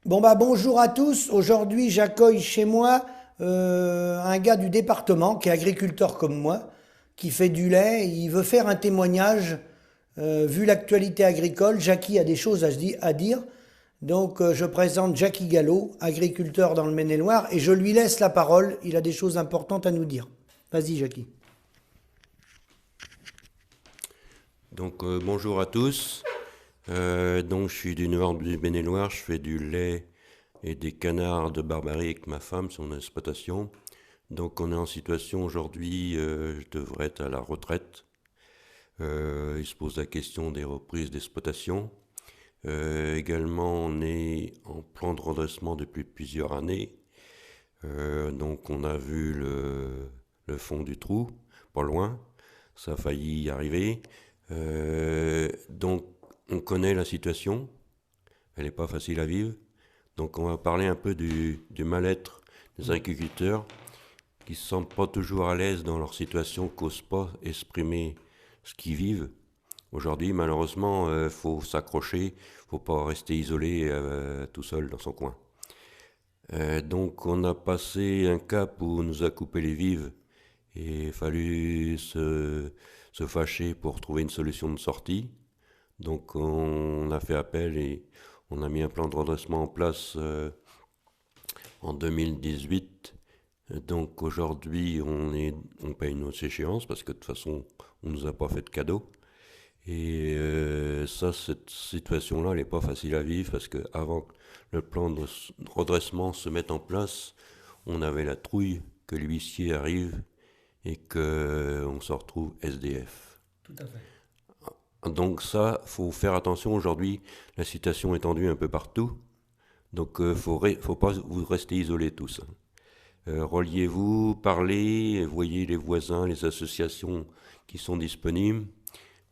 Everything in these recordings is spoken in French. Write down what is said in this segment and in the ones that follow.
Bonjour à tous. Aujourd'hui, j'accueille chez moi un gars du département qui est agriculteur comme moi, qui fait du lait. Il veut faire un témoignage. Vu l'actualité agricole, Jackie a des choses à dire. Donc, je présente Jackie Gallo, agriculteur dans le Maine-et-Loire, et je lui laisse la parole. Il a des choses importantes à nous dire. Vas-y, Jackie. Bonjour à tous. Je suis du nord du Maine-et-Loire, je fais du lait et des canards de Barbarie avec ma femme, son exploitation. Donc on est en situation aujourd'hui, je devrais être à la retraite. Il se pose la question des reprises d'exploitation. Également on est en plan de redressement depuis plusieurs années. Donc on a vu le fond du trou, pas loin. Ça a failli y arriver. Donc on connaît la situation, elle n'est pas facile à vivre. Donc on va parler un peu du mal-être des agriculteurs qui ne se sentent pas toujours à l'aise dans leur situation, qui n'osent pas exprimer ce qu'ils vivent. Aujourd'hui, malheureusement, il faut s'accrocher, il ne faut pas rester isolé tout seul dans son coin. Donc on a passé un cap où on nous a coupé les vives et il a fallu se fâcher pour trouver une solution de sortie. Donc on a fait appel et on a mis un plan de redressement en place en 2018. Donc aujourd'hui on paye nos échéances parce que de toute façon on ne nous a pas fait de cadeau. Et cette situation-là, elle n'est pas facile à vivre parce qu'avant que le plan de redressement se mette en place, on avait la trouille que l'huissier arrive et qu'on se retrouve SDF. Tout à fait. Donc ça, faut faire attention aujourd'hui. La situation est tendue un peu partout. Donc faut pas vous rester isolés tous. Reliez-vous, parlez, voyez les voisins, les associations qui sont disponibles.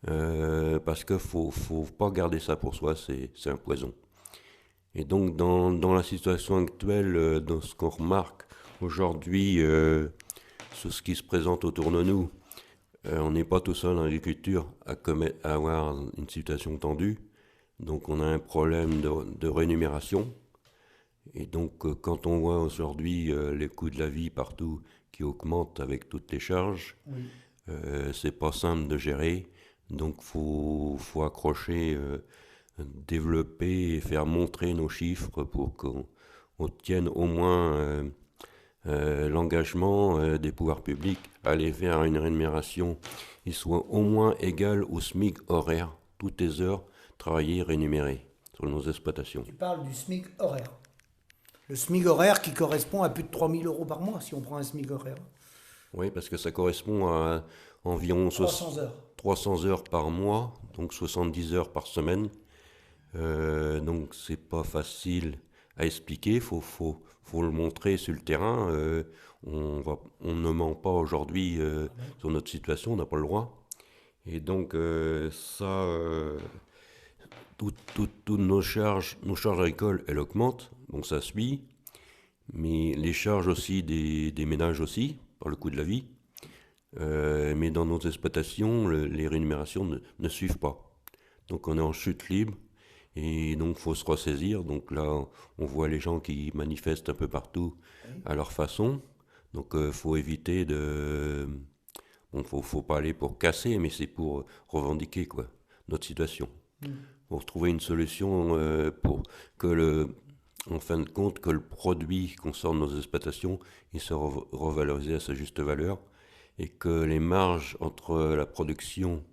Parce que faut pas garder ça pour soi, c'est un poison. Et donc dans la situation actuelle, dans ce qu'on remarque aujourd'hui, sur ce qui se présente autour de nous, on n'est pas tout seul en agriculture à avoir une situation tendue. Donc on a un problème de rémunération. Et donc quand on voit aujourd'hui les coûts de la vie partout qui augmentent avec toutes les charges, Oui. c'est pas simple de gérer. Donc faut accrocher, développer et faire montrer nos chiffres pour qu'on tienne au moins l'engagement des pouvoirs publics à aller vers une rémunération qui soit au moins égale au SMIC horaire, toutes les heures travaillées rémunérées sur nos exploitations. Tu parles du SMIC horaire. Le SMIC horaire qui correspond à plus de 3 000 € par mois si on prend un SMIC horaire. Oui, parce que ça correspond à environ 300 heures. 300 heures par mois, donc 70 heures par semaine. Donc c'est pas facile à expliquer, faut le montrer sur le terrain. On ne ment pas aujourd'hui sur notre situation, on n'a pas le droit. Et donc toutes nos charges agricoles, elles augmentent, donc ça suit. Mais les charges aussi des ménages aussi, par le coût de la vie. Mais dans nos exploitations, les rémunérations ne suivent pas. Donc on est en chute libre et donc il faut se ressaisir. Donc là, on voit les gens qui manifestent un peu partout Oui. à leur façon. Donc faut éviter de... Bon, faut pas aller pour casser, mais c'est pour revendiquer quoi, notre situation. Mm. Pour trouver une solution pour que en fin de compte, que le produit qui concerne nos exploitations, il soit revalorisé à sa juste valeur et que les marges entre la production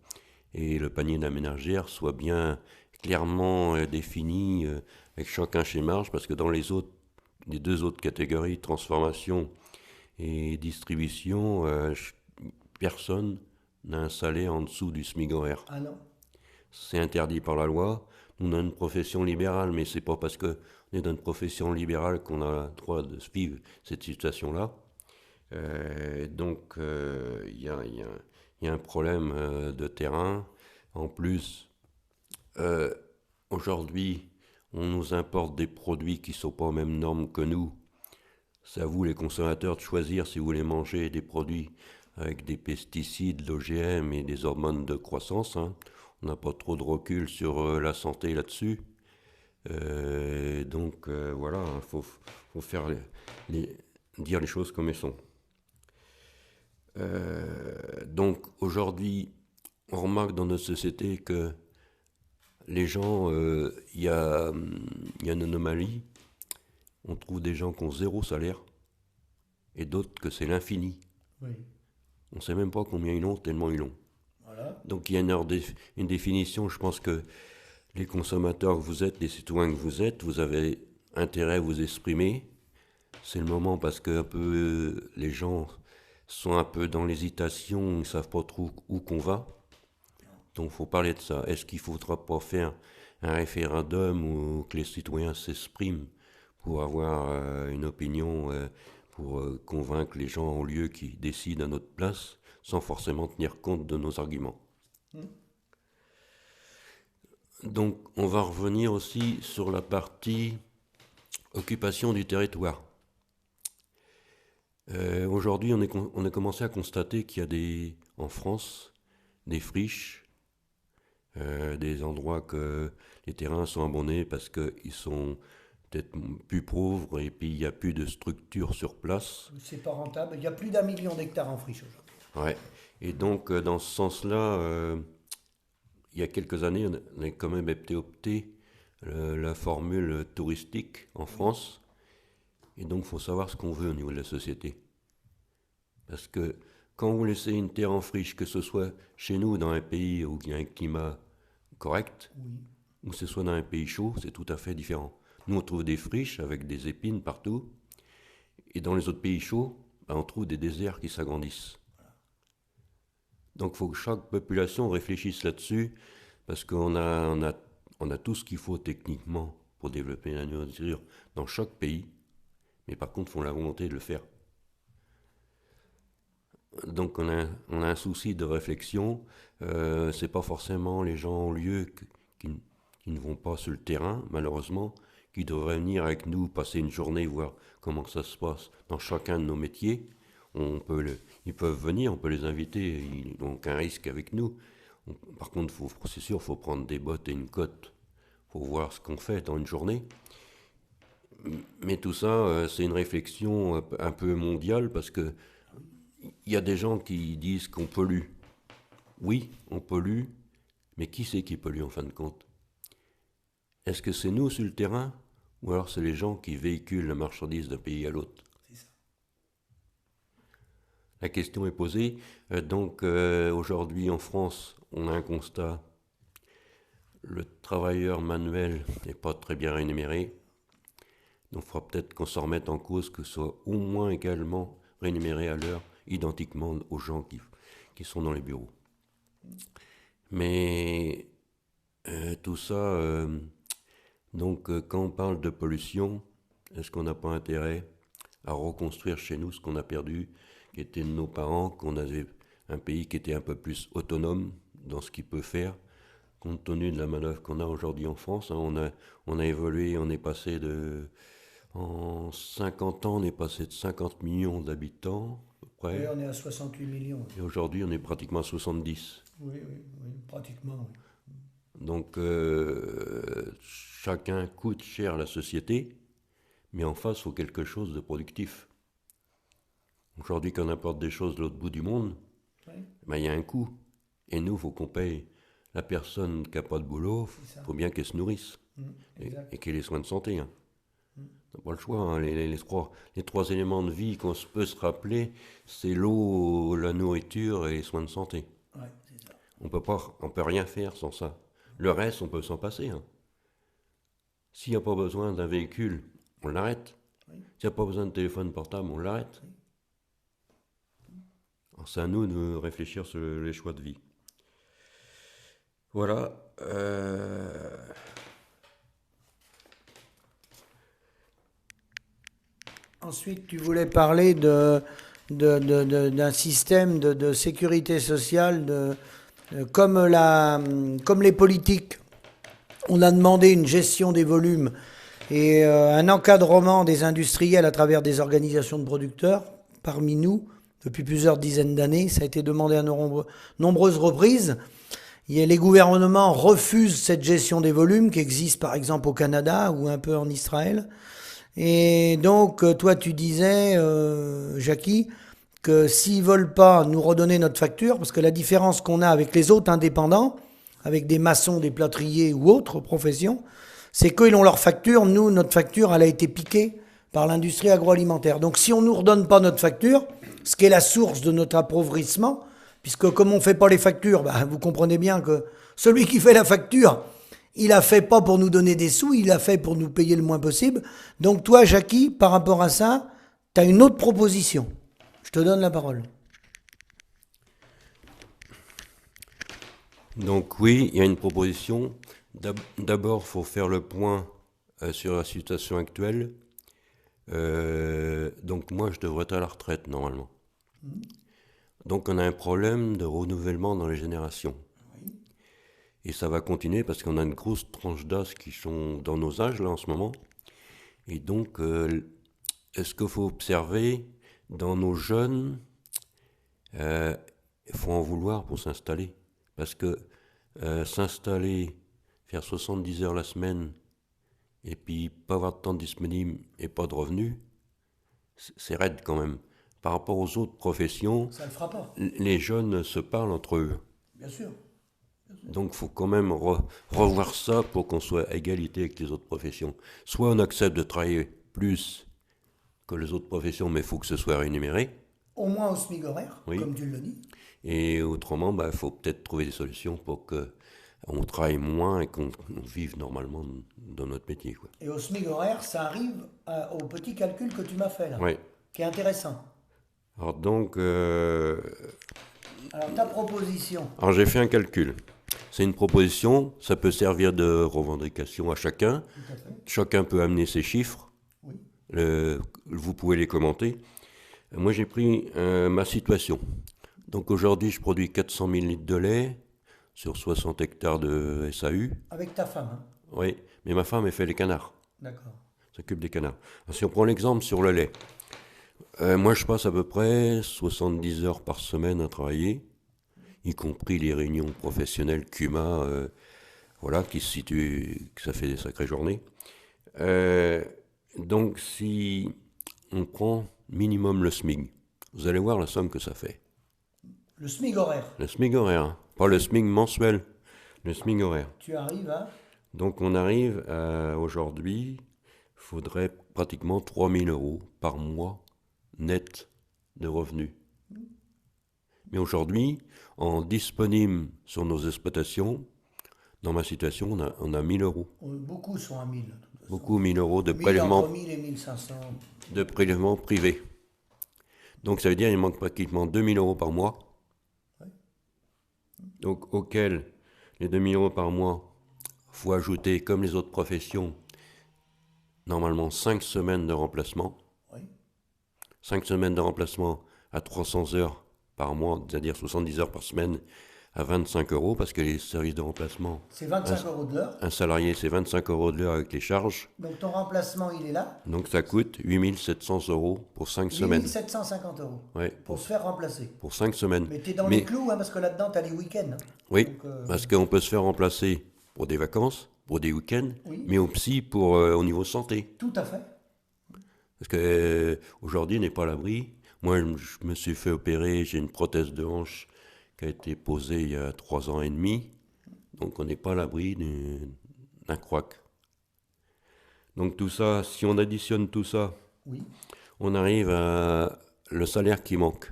et le panier de la ménagère soient bien clairement définies avec chacun chez marges, parce que dans les deux autres catégories, transformation et distribution, personne n'a un salaire en dessous du SMIC horaire. Ah non. C'est interdit par la loi. Nous, on a une profession libérale, mais c'est pas parce qu'on est dans une profession libérale qu'on a le droit de vivre cette situation-là. Il y a un problème de terrain. En plus, euh, aujourd'hui, on nous importe des produits qui ne sont pas aux mêmes normes que nous. C'est à vous, les consommateurs, de choisir si vous voulez manger des produits avec des pesticides, l'OGM et des hormones de croissance. Hein. On n'a pas trop de recul sur la santé là-dessus. Voilà, il faut faire dire les choses comme elles sont. Donc aujourd'hui, on remarque dans notre société que les gens, il y a une anomalie. On trouve des gens qui ont 0 salaire et d'autres que c'est l'infini. Oui. On ne sait même pas combien ils ont, tellement ils ont. Voilà. Donc il y a une définition. Je pense que les consommateurs que vous êtes, les citoyens que vous êtes, vous avez intérêt à vous exprimer. C'est le moment parce que un peu, les gens sont un peu dans l'hésitation, ils ne savent pas trop où qu'on va. Donc il faut parler de ça. Est-ce qu'il ne faudra pas faire un référendum où que les citoyens s'expriment pour avoir une opinion, pour convaincre les gens en lieu qui décident à notre place, sans forcément tenir compte de nos arguments. Donc on va revenir aussi sur la partie occupation du territoire. Aujourd'hui, on a commencé à constater qu'il y a en France des friches, des endroits que les terrains sont abandonnés parce qu'ils sont peut-être plus pauvres et puis il n'y a plus de structure sur place. C'est pas rentable. Il y a plus d'1 million d'hectares en friche aujourd'hui. Ouais. Et donc, dans ce sens-là, il y a quelques années, on a quand même opté la formule touristique en France. Et donc, il faut savoir ce qu'on veut au niveau de la société. Parce que quand vous laissez une terre en friche, que ce soit chez nous, dans un pays où il y a un climat correct, ou que ce soit dans un pays chaud, c'est tout à fait différent. Nous, on trouve des friches avec des épines partout. Et dans les autres pays chauds, on trouve des déserts qui s'agrandissent. Donc il faut que chaque population réfléchisse là-dessus, parce qu'on a tout ce qu'il faut techniquement pour développer la nourriture dans chaque pays, mais par contre, il faut la volonté de le faire. Donc on a un souci de réflexion. C'est pas forcément les gens en lieu qui ne vont pas sur le terrain, malheureusement, qui devraient venir avec nous, passer une journée, voir comment ça se passe dans chacun de nos métiers. Ils peuvent venir, on peut les inviter, ils n'ont aucun risque avec nous. Par contre, c'est sûr, il faut prendre des bottes et une cotte pour voir ce qu'on fait dans une journée. Mais tout ça, c'est une réflexion un peu mondiale parce que il y a des gens qui disent qu'on pollue. Oui, on pollue, mais qui c'est qui pollue en fin de compte? Est-ce que c'est nous sur le terrain ou alors c'est les gens qui véhiculent la marchandise d'un pays à l'autre? La question est posée. Aujourd'hui en France, on a un constat. Le travailleur manuel n'est pas très bien rémunéré. Donc il faudra peut-être qu'on s'en remette en cause, que ce soit au moins également rémunéré à l'heure, identiquement aux gens qui sont dans les bureaux. Mais tout ça, quand on parle de pollution, est-ce qu'on n'a pas intérêt à reconstruire chez nous ce qu'on a perdu, qui était de nos parents, qu'on avait un pays qui était un peu plus autonome dans ce qu'il peut faire, compte tenu de la manœuvre qu'on a aujourd'hui en France. On a évolué, on est passé en 50 ans, on est passé de 50 millions d'habitants, à peu près. Oui, on est à 68 millions. Et aujourd'hui, on est pratiquement à 70. Oui, pratiquement, oui. Donc, chacun coûte cher à la société, mais en face, il faut quelque chose de productif. Aujourd'hui, quand on apporte des choses de l'autre bout du monde, il y a un coût. Et nous, il faut qu'on paye la personne qui n'a pas de boulot, il faut bien qu'elle se nourrisse et qu'elle ait les soins de santé. Hein. On n'a pas le choix. Hein. Les trois éléments de vie qu'on peut se rappeler, c'est l'eau, la nourriture et les soins de santé. Ouais, c'est ça. On peut rien faire sans ça. Le reste, on peut s'en passer. Hein. S'il n'y a pas besoin d'un véhicule, on l'arrête. S'il n'y a pas besoin de téléphone portable, on l'arrête. Alors, c'est à nous de réfléchir sur les choix de vie. Voilà. Ensuite, tu voulais parler d'un système de sécurité sociale, comme les politiques. On a demandé une gestion des volumes et un encadrement des industriels à travers des organisations de producteurs, parmi nous, depuis plusieurs dizaines d'années. Ça a été demandé à nombreuses reprises. Les gouvernements refusent cette gestion des volumes qui existe par exemple au Canada ou un peu en Israël. Et donc, toi, tu disais, Jackie, que s'ils veulent pas nous redonner notre facture, parce que la différence qu'on a avec les autres indépendants, avec des maçons, des plâtriers ou autres professions, c'est qu'ils ont leur facture. Nous, notre facture, elle a été piquée par l'industrie agroalimentaire. Donc, si on nous redonne pas notre facture, ce qui est la source de notre appauvrissement, puisque comme on fait pas les factures, vous comprenez bien que celui qui fait la facture, il a fait pas pour nous donner des sous, il a fait pour nous payer le moins possible. Donc toi, Jackie, par rapport à ça, tu as une autre proposition. Je te donne la parole. Donc oui, il y a une proposition. D'abord, il faut faire le point sur la situation actuelle. Donc moi, je devrais être à la retraite normalement. Donc on a un problème de renouvellement dans les générations. Et ça va continuer parce qu'on a une grosse tranche d'âge qui sont dans nos âges là en ce moment. Et donc, ce qu'il faut observer dans nos jeunes, il faut en vouloir pour s'installer. Parce que s'installer, faire 70 heures la semaine, et puis pas avoir de temps disponible et pas de revenus, c'est raide quand même. Par rapport aux autres professions, ça le fera pas. Les jeunes se parlent entre eux. Bien sûr. Donc il faut quand même revoir ça pour qu'on soit à égalité avec les autres professions. Soit on accepte de travailler plus que les autres professions, mais il faut que ce soit rémunéré. Au moins au SMIC horaire, oui. Comme tu le dis. Et autrement, il faut peut-être trouver des solutions pour qu'on travaille moins et qu'on vive normalement dans notre métier. Quoi. Et au SMIC horaire, ça arrive au petit calcul que tu m'as fait là, oui. Qui est intéressant. Alors donc... Alors ta proposition. Alors j'ai fait un calcul. C'est une proposition, ça peut servir de revendication à chacun. Tout à fait. Chacun peut amener ses chiffres. Oui. Vous pouvez les commenter. Moi, j'ai pris ma situation. Donc aujourd'hui, je produis 400 000 litres de lait sur 60 hectares de SAU. Avec ta femme, hein? Oui, mais ma femme, elle fait les canards. D'accord. S'occupe des canards. Alors, si on prend l'exemple sur le lait, moi, je passe à peu près 70 heures par semaine à travailler, y compris les réunions professionnelles CUMA, voilà, qui se situent, que ça fait des sacrées journées. Donc, si on prend minimum le SMIC, vous allez voir la somme que ça fait. Le SMIC horaire. Le SMIC horaire, hein. Pas le SMIC mensuel, le SMIC horaire. Tu arrives à... Donc, on arrive à, aujourd'hui, il faudrait pratiquement 3 000 € par mois net de revenus. Mais aujourd'hui, en disponible sur nos exploitations, dans ma situation, on a 1 000 €. Beaucoup sont à 1 000. Beaucoup 1 000 € de 1000 prélèvements, entre 1 000 et 1 500. de prélèvements privés. Donc ça veut dire qu'il manque pratiquement 2 000 € par mois. Ouais. Donc auquel les 2 000 € par mois, il faut ajouter, comme les autres professions, normalement 5 semaines de remplacement. Oui. 5 semaines de remplacement à 300 heures par mois, c'est-à-dire 70 heures par semaine, à 25 €, parce que les services de remplacement... C'est 25 € de l'heure. Un salarié, c'est 25 € de l'heure avec les charges. Donc ton remplacement, il est là. Donc ça coûte 8 700 € pour 5 semaines. 8 750 € Ouais, pour se faire remplacer. pour 5 semaines. Mais tu es dans les clous, hein, parce que là-dedans, tu as les week-ends. Hein. Oui, Donc, parce qu'on peut se faire remplacer pour des vacances, pour des week-ends, Oui. mais aussi pour, au niveau santé. Tout à fait. Parce que aujourd'hui, on n'est pas à l'abri. Moi, je me suis fait opérer, j'ai une prothèse de hanche qui a été posée il y a 3 ans et demi. Donc on n'est pas à l'abri d'un couac. Donc tout ça, si on additionne tout ça, Oui. on arrive à le salaire qui manque,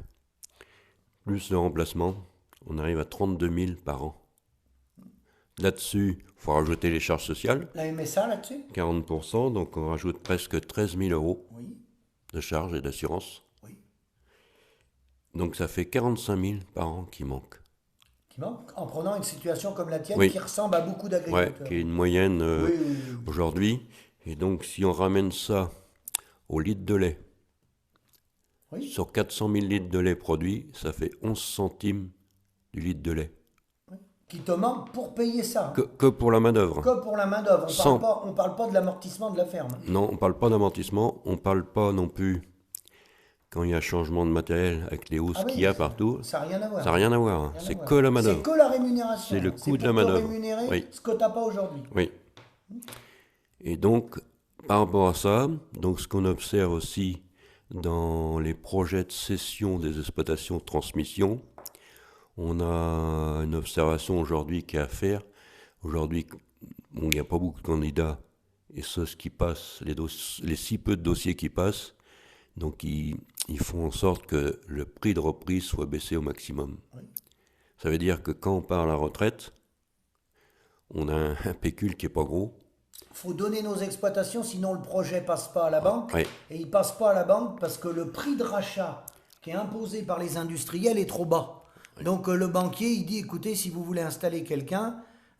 plus le remplacement, on arrive à 32 000 par an. Là-dessus, il faut rajouter les charges sociales, La MSA là-dessus. 40%, donc on rajoute presque 13 000 € Oui. de charges et d'assurance. Oui. Donc ça fait 45 000 par an qui manquent. Qui manque en prenant une situation comme la tienne Oui. qui ressemble à beaucoup Ouais, d'agriculteurs. qui est une moyenne Oui, oui, oui. aujourd'hui. Et donc si on ramène ça au litre de lait, Oui. sur 400 000 litres de lait produits, ça fait 11 centimes du litre de lait. Oui. Qui te manque pour payer ça. Que pour la main-d'œuvre. Que pour la main-d'œuvre. Sans- On parle pas de l'amortissement de la ferme. Non, on ne parle pas d'amortissement, on ne parle pas non plus quand il y a changement de matériel avec les hausses Ah oui, qu'il y a partout, ça n'a rien à voir. ça n'a rien à voir. Hein. Rien à C'est voir. que la C'est manœuvre. que la rémunération. C'est le coût de la pour te manœuvre. rémunérer Oui. ce que tu n'as pas aujourd'hui. Oui. Et donc, par rapport à ça, donc ce qu'on observe aussi dans les projets de cession des exploitations de transmission, on a une observation aujourd'hui qui est à faire. Aujourd'hui, bon, il n'y a pas beaucoup de candidats, et ce qui passe, les si peu de dossiers qui passent, donc ils font en sorte que le prix de reprise soit baissé au maximum. Oui. Ça veut dire que quand on part à la retraite, on a un pécule qui n'est pas gros. Il faut donner nos exploitations, sinon le projet ne passe pas à la banque. Oui. Et il ne passe pas à la banque parce que le prix de rachat qui est imposé par les industriels est trop bas. Oui. Donc le banquier, il dit, écoutez, si vous voulez installer quelqu'un,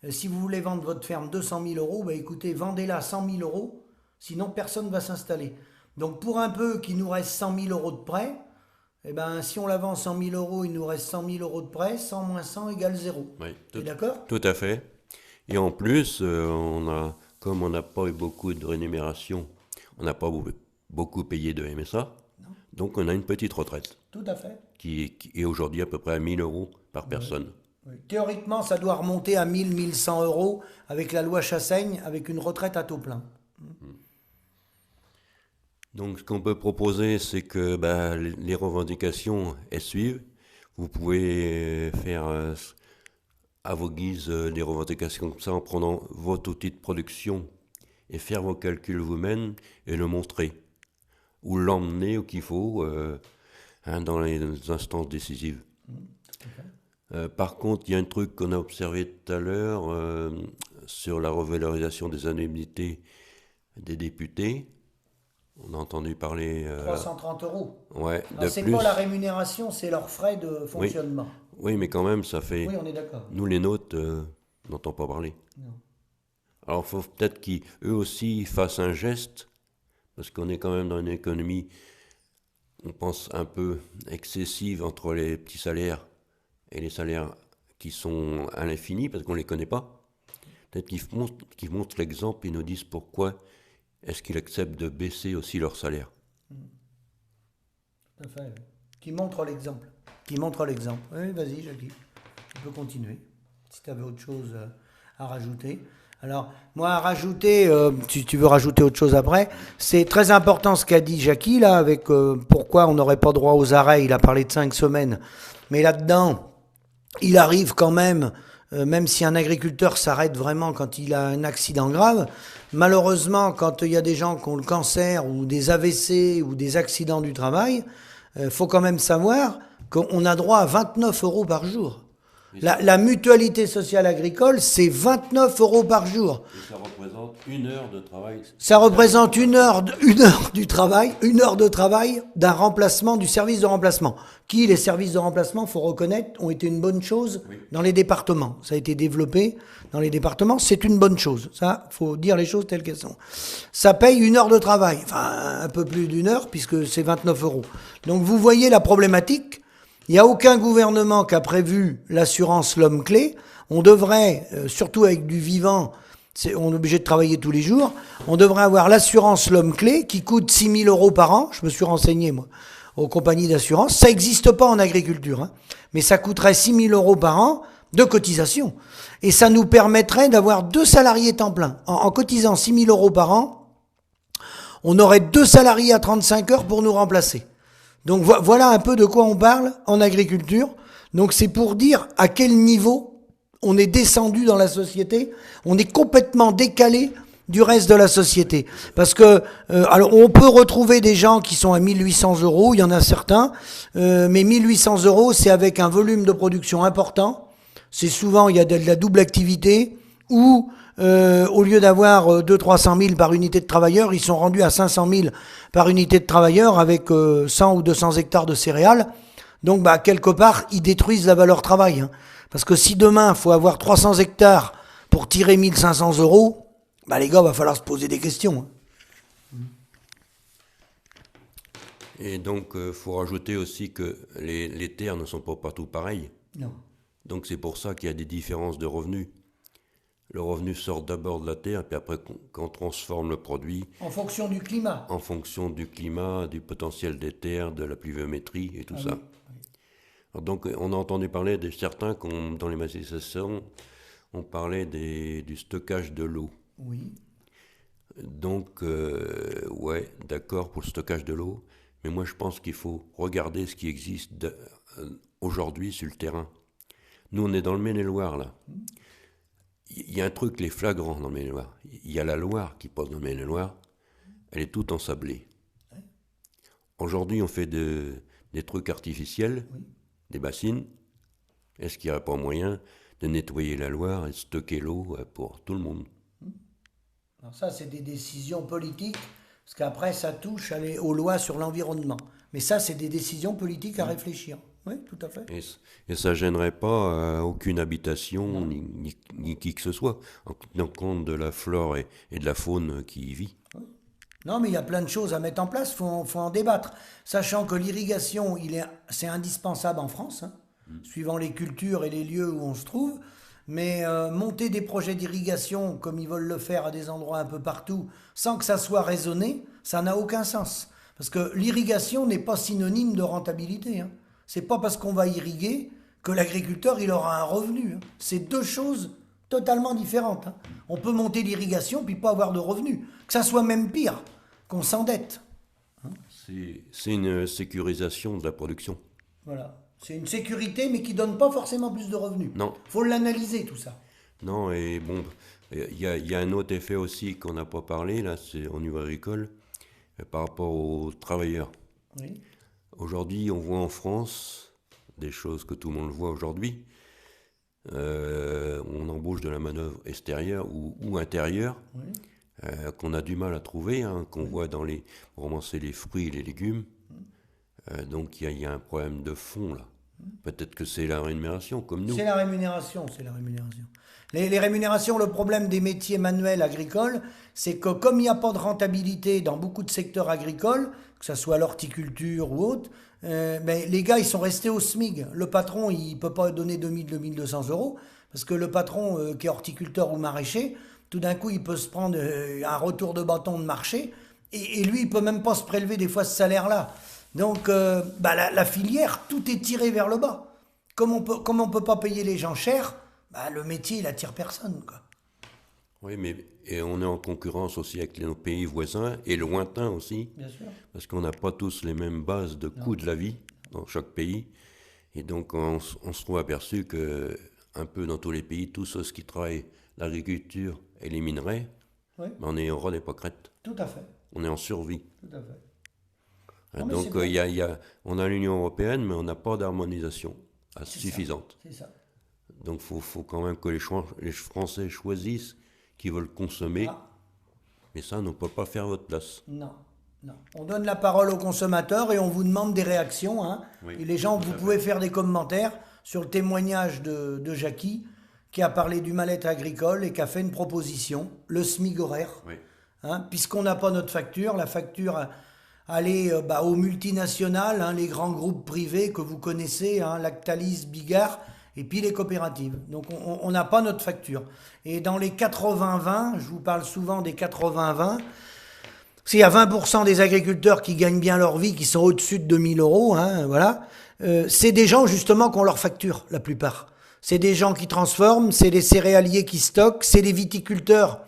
si vous voulez vendre votre ferme 200 000 euros, bah, écoutez, vendez-la 100 000 euros, sinon personne ne va s'installer. Donc pour un peu qu'il nous reste 100 000 euros de prêt, eh ben, si on la vend 100 000 euros, il nous reste 100 000 euros de prêt, 100 moins 100 égale 0. Oui, T'es d'accord ? Tout à fait. Et en plus, comme on n'a pas eu beaucoup de rémunération, on n'a pas beaucoup payé de MSA, non. Donc on a une petite retraite. Tout à fait. Qui est aujourd'hui à peu près à 1 000 euros par personne. Oui. Théoriquement, ça doit remonter à 1 100 euros avec la loi Chassaigne, avec une retraite à taux plein. Donc ce qu'on peut proposer, c'est que les revendications, elles suivent. Vous pouvez faire à vos guises des revendications comme ça en prenant votre outil de production et faire vos calculs vous-même et le montrer. Ou l'emmener où qu'il faut dans les instances décisives. Par contre, il y a un truc qu'on a observé tout à l'heure sur la revalorisation des indemnités des députés. On a entendu parler... 330 euros. Ouais, alors, c'est pas la rémunération, c'est leurs frais de fonctionnement. Oui, mais quand même, ça fait... Oui, on est d'accord. Nous, les nôtres, on n'entend pas parler. Non. Alors, il faut peut-être qu'eux aussi fassent un geste, parce qu'on est quand même dans une économie, on pense, un peu excessive entre les petits salaires et les salaires qui sont à l'infini, parce qu'on ne les connaît pas. Peut-être qu'ils montrent l'exemple et nous disent pourquoi est-ce qu'ils acceptent de baisser aussi leur salaire. Tout à fait. Qui montre l'exemple. Qui montre l'exemple. Oui, vas-y, Jackie. Tu peux continuer. Si tu avais autre chose à rajouter. Alors, moi, à rajouter, si tu veux rajouter autre chose après, c'est très important ce qu'a dit Jackie, là, avec pourquoi on n'aurait pas droit aux arrêts. Il a parlé de 5 semaines. Mais là-dedans, il arrive quand même, même si un agriculteur s'arrête vraiment quand il a un accident grave, malheureusement, quand il y a des gens qui ont le cancer ou des AVC ou des accidents du travail, faut quand même savoir qu'on a droit à 29 euros par jour. La mutualité sociale agricole, c'est 29 euros par jour. Et ça représente 1 heure de travail. Ça représente une heure de travail d'un remplacement, du service de remplacement. Les services de remplacement, faut reconnaître, ont été une bonne chose dans les départements. Ça a été développé dans les départements, c'est une bonne chose. Ça, faut dire les choses telles qu'elles sont. Ça paye 1 heure de travail, enfin un peu plus d'1 heure, puisque c'est 29 euros. Donc vous voyez la problématique. Il n'y a aucun gouvernement qui a prévu l'assurance l'homme clé. On devrait, surtout avec du vivant, on est obligé de travailler tous les jours, on devrait avoir l'assurance l'homme clé qui coûte 6 000 euros par an. Je me suis renseigné, moi, aux compagnies d'assurance. Ça n'existe pas en agriculture, hein, mais ça coûterait 6 000 euros par an de cotisation. Et ça nous permettrait d'avoir 2 salariés temps plein. En cotisant 6 000 euros par an, on aurait 2 salariés à 35 heures pour nous remplacer. Donc voilà un peu de quoi on parle en agriculture. Donc c'est pour dire à quel niveau on est descendu dans la société. On est complètement décalé du reste de la société. Parce que alors on peut retrouver des gens qui sont à 1 800 euros, il y en a certains, mais 1 800 euros c'est avec un volume de production important. C'est souvent, il y a de la double activité ou au lieu d'avoir 200-300 000 par unité de travailleurs, ils sont rendus à 500 000 par unité de travailleurs avec 100 ou 200 hectares de céréales. Donc, quelque part, ils détruisent la valeur travail. Hein. Parce que si demain, il faut avoir 300 hectares pour tirer 1 500 euros, les gars, il va falloir se poser des questions. Hein. Et donc, il faut rajouter aussi que les terres ne sont pas partout pareilles. Non. Donc, c'est pour ça qu'il y a des différences de revenus. Le revenu sort d'abord de la terre, puis après, qu'on transforme le produit En fonction du climat. en fonction du climat, du potentiel des terres, de la pluviométrie et tout Ah ça. oui. Alors donc, on a entendu parler de certains, dans les manifestations, on parlait du stockage de l'eau. Oui. Donc, ouais, d'accord pour le stockage de l'eau, mais moi je pense qu'il faut regarder ce qui existe aujourd'hui sur le terrain. Nous, on est dans le Maine-et-Loire, là. Il y a un truc, les flagrants dans le Maine-et-Loire. Il y a la Loire qui passe dans le Maine-et-Loire, elle est toute ensablée. Aujourd'hui, on fait des trucs artificiels, des bassines. Est-ce qu'il n'y aurait pas moyen de nettoyer la Loire et de stocker l'eau pour tout le monde? Alors ça, c'est des décisions politiques, parce qu'après, ça touche aux lois sur l'environnement. Mais ça, c'est des décisions politiques à réfléchir. Oui, tout à fait. Et ça ne gênerait pas aucune habitation, ni qui que ce soit, en tenant compte de la flore et de la faune qui y vit. Non, mais il y a plein de choses à mettre en place, faut en débattre. Sachant que l'irrigation, c'est indispensable en France, hein, suivant les cultures et les lieux où on se trouve. Mais monter des projets d'irrigation, comme ils veulent le faire à des endroits un peu partout, sans que ça soit raisonné, ça n'a aucun sens. Parce que l'irrigation n'est pas synonyme de rentabilité. Hein. C'est pas parce qu'on va irriguer que l'agriculteur il aura un revenu. Hein. C'est deux choses totalement différentes. Hein. On peut monter l'irrigation puis pas avoir de revenus. Que ça soit même pire, qu'on s'endette. C'est une sécurisation de la production. Voilà. C'est une sécurité, mais qui donne pas forcément plus de revenus. Non. Faut l'analyser, tout ça. Non, et bon, il y a un autre effet aussi qu'on n'a pas parlé, là, c'est au niveau agricole, par rapport aux travailleurs. Oui. Aujourd'hui, on voit en France des choses que tout le monde voit aujourd'hui. On embauche de la manœuvre extérieure ou intérieure, qu'on a du mal à trouver, hein, qu'on voit pour ramasser les fruits et les légumes. Donc il y a un problème de fond là. Peut-être que c'est la rémunération, comme nous. C'est la rémunération, c'est la rémunération. Les rémunérations, le problème des métiers manuels agricoles, c'est que comme il n'y a pas de rentabilité dans beaucoup de secteurs agricoles, que ce soit l'horticulture ou autre, mais les gars, ils sont restés au SMIC. Le patron, il ne peut pas donner 2000, 2200 euros, parce que le patron qui est horticulteur ou maraîcher, tout d'un coup, il peut se prendre un retour de bâton de marché, et lui, il ne peut même pas se prélever des fois ce salaire-là. Donc, la filière, tout est tiré vers le bas. Comme on peut pas payer les gens cher, le métier, il attire personne, quoi. Oui, et on est en concurrence aussi avec nos pays voisins et lointains aussi. Bien sûr. Parce qu'on n'a pas tous les mêmes bases de coût de la vie dans chaque pays. Et donc, on se trouve aperçu que, un peu dans tous les pays, tous ceux qui travaillent l'agriculture et les minerais, Oui. on est en rôle des pâquerettes. Tout à fait. On est en survie. Tout à fait. Non, mais Donc, c'est bien. on a l'Union européenne, mais on n'a pas d'harmonisation C'est suffisante. ça. C'est ça. Donc, il faut quand même que les Français choisissent qui veulent consommer. Ah. Mais ça, on ne peut pas faire votre place. Non. On donne la parole aux consommateurs et on vous demande des réactions. Hein. Oui, et les gens, tout à vous fait. pouvez faire des commentaires sur le témoignage de Jackie, qui a parlé du mal-être agricole et qui a fait une proposition, le SMIC horaire. Oui. Hein, puisqu'on n'a pas notre facture, la facture allait aux multinationales, hein, les grands groupes privés que vous connaissez, hein, Lactalis, Bigard, et puis les coopératives. Donc on n'a pas notre facture. Et dans les 80-20, je vous parle souvent des 80-20, s'il y a 20% des agriculteurs qui gagnent bien leur vie, qui sont au-dessus de 2000 euros, hein, voilà, c'est des gens justement qui ont leur facture, la plupart. C'est des gens qui transforment, c'est les céréaliers qui stockent, c'est les viticulteurs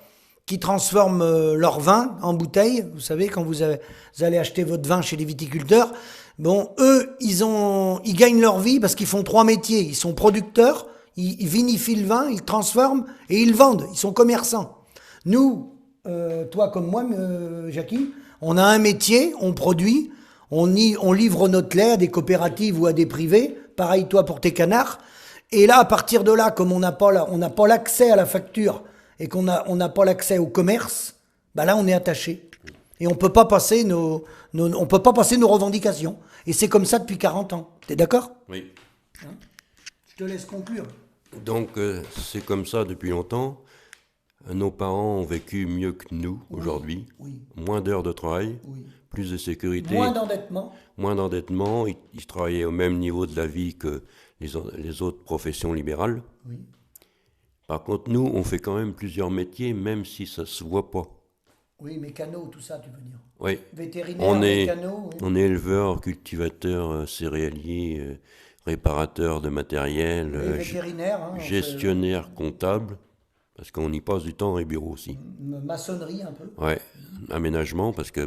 qui transforment leur vin en bouteille. Vous savez, quand vous allez acheter votre vin chez les viticulteurs, bon, eux, ils gagnent leur vie parce qu'ils font trois métiers. Ils sont producteurs, ils vinifient le vin, ils transforment et ils vendent. Ils sont commerçants. Nous, toi comme moi, Jackie, on a un métier, on produit, on livre notre lait à des coopératives ou à des privés. Pareil, toi pour tes canards. Et là, à partir de là, comme on n'a pas l'accès à la facture et qu'on n'a pas l'accès au commerce, là on est attaché. Et on peut pas passer nos revendications. Et c'est comme ça depuis 40 ans. T'es d'accord ? Oui. Hein ? Je te laisse conclure. Donc, c'est comme ça depuis longtemps. Nos parents ont vécu mieux que nous aujourd'hui. Oui. Moins d'heures de travail, Oui. plus de sécurité. Moins d'endettement. Moins d'endettement. Ils travaillaient au même niveau de la vie que les autres professions libérales. Oui. Par contre, nous, on fait quand même plusieurs métiers, même si ça se voit pas. Oui, mécano, tout ça, tu veux dire. Oui. Vétérinaire, On est, mécano, oui. on est éleveur, cultivateur, céréalier, réparateur de matériel, Oui, vétérinaire, hein, gestionnaire, comptable, parce qu'on y passe du temps dans les bureaux aussi. maçonnerie un peu. Ouais, aménagement, parce que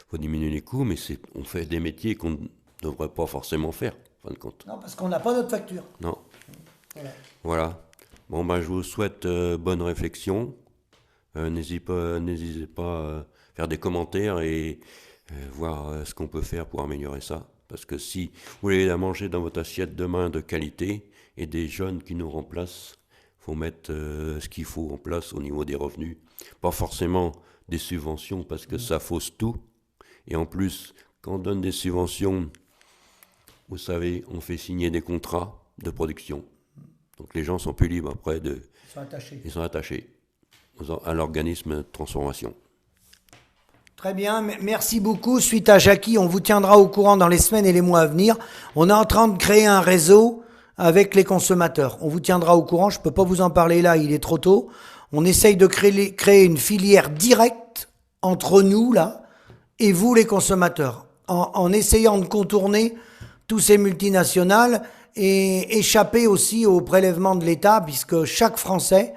faut diminuer les coûts, mais on fait des métiers qu'on ne devrait pas forcément faire, en fin de compte. Non, parce qu'on n'a pas notre facture. Non. Voilà. Voilà. Bon, je vous souhaite bonne réflexion. N'hésitez pas à faire des commentaires et voir ce qu'on peut faire pour améliorer ça. Parce que si vous voulez la manger dans votre assiette demain de qualité et des jeunes qui nous remplacent, faut mettre ce qu'il faut en place au niveau des revenus. Pas forcément des subventions parce que ça fausse tout. Et en plus, quand on donne des subventions, vous savez, on fait signer des contrats de production. Donc les gens sont plus libres après Ils sont attachés à l'organisme de transformation. Très bien, merci beaucoup. Suite à Jackie, on vous tiendra au courant dans les semaines et les mois à venir. On est en train de créer un réseau avec les consommateurs. On vous tiendra au courant, je ne peux pas vous en parler là, il est trop tôt. On essaye de créer une filière directe entre nous, là, et vous, les consommateurs, en essayant de contourner tous ces multinationales et échapper aussi au prélèvement de l'État, puisque chaque Français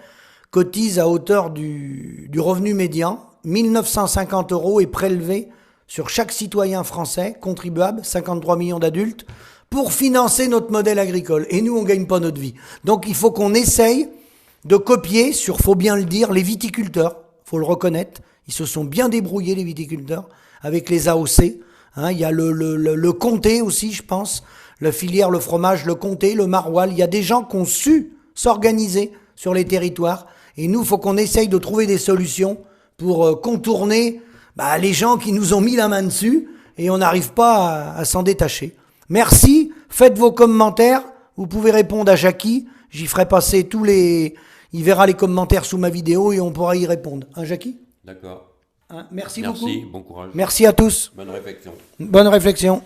cotise à hauteur du revenu médian. 1 950 € est prélevé sur chaque citoyen français, contribuable, 53 millions d'adultes, pour financer notre modèle agricole. Et nous, on ne gagne pas notre vie. Donc il faut qu'on essaye de copier, faut bien le dire, les viticulteurs. Faut le reconnaître. Ils se sont bien débrouillés, les viticulteurs, avec les AOC. Hein, il y a le comté aussi, je pense. La filière, le fromage, le comté, le maroilles. Il y a des gens qui ont su s'organiser sur les territoires. Et nous, il faut qu'on essaye de trouver des solutions pour contourner les gens qui nous ont mis la main dessus et on n'arrive pas à s'en détacher. Merci, faites vos commentaires, vous pouvez répondre à Jackie, j'y ferai passer il verra les commentaires sous ma vidéo et on pourra y répondre. Hein, Jackie ? D'accord. Hein, merci beaucoup. Merci, bon courage. Merci à tous. Bonne réflexion. Bonne réflexion.